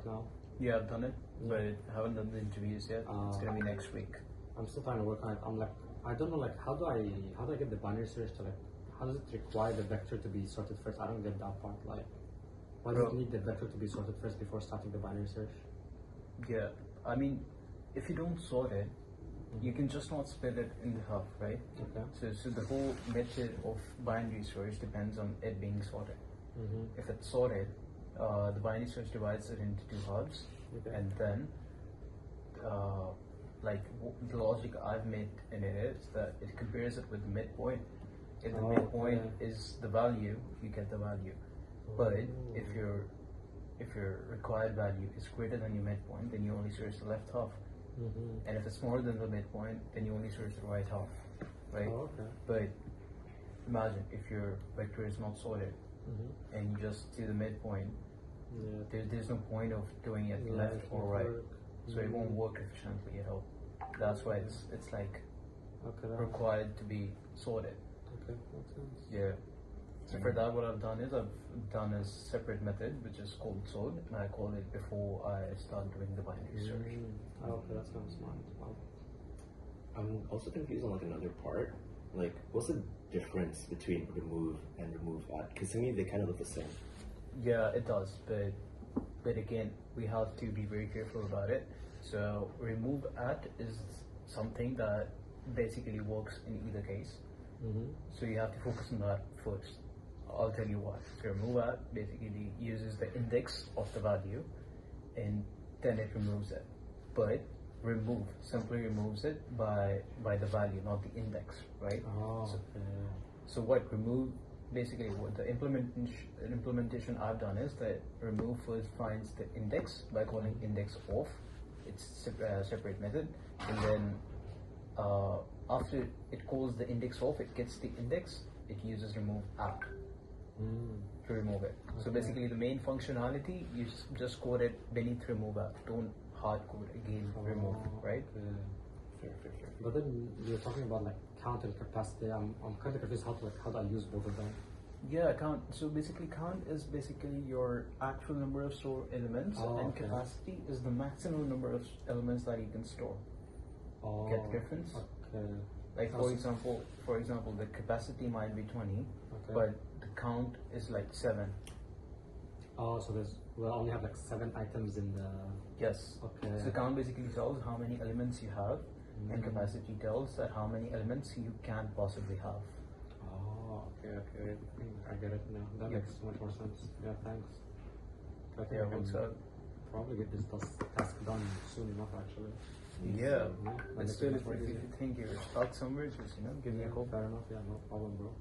now? Yeah, I've done it, Yeah. but I haven't done the interviews yet. It's gonna be next week. I'm still trying to work on it. I'm like, I don't know, like, how do I get the binary search to, like, how does it require the vector to be sorted first? I don't get that part. Like, why does it need the vector to be sorted first before starting the binary search? Yeah, I mean, if you don't sort it, you can just not split it in half, right? Okay. So the whole method of binary search depends on it being sorted. Mm-hmm. If it's sorted, the binary search divides it into two halves, Okay. and then the logic I've made in it is that it compares it with the midpoint. If the midpoint is the value, you get the value. But if your required value is greater than your midpoint, then you only search the left half. Mm-hmm. And if it's more than the midpoint, then you only search the right half, right? Oh, okay. But imagine if your vector is not sorted Mm-hmm. and you just do the midpoint, Yeah. there's no point of doing it left or right. So it won't work efficiently at all. That's why it's like required to be sorted. Okay, makes sense. Yeah. So for that, what I've done is I've done a separate method which is called sort, and I call it before I start doing the binary search. Okay, that sounds smart. Wow. I'm also confused on like another part. Like, what's the difference between remove and remove at? Because to me, they kind of look the same. Yeah, it does, but again, we have to be very careful about it. So remove at is something that basically works in either case. Mm-hmm. So you have to focus on that first. I'll tell you why. So remove at basically uses the index of the value, and then it removes it. But remove simply removes it by the value, not the index, right? Oh, So what remove basically what the implementation I've done is that remove first finds the index by calling index off. It's a separate method, and then after it calls the index off, it gets the index. It uses remove at to remove it. So basically, the main functionality you just code it beneath remove at. Don't hard code again remove, right? Fair. But then you're talking about like count and capacity. I'm kind of confused how do I use both of them? Yeah, count. So basically, count is basically your actual number of stored elements, and capacity is the maximum number of elements that you can store. Get the difference? Okay. Like for example, the capacity might be 20, but the count is like 7. Oh, so we'll only have like 7 items in the. Yes. Okay. So count basically tells how many elements you have, and capacity tells that how many elements you can possibly have. Oh, okay. I get it now. That makes so much more sense. Yeah, thanks. I think I can probably get this task done soon enough, actually. Yeah. So, But still, if you think you're stuck somewhere, just give me a call. Fair enough. Yeah, no problem, bro.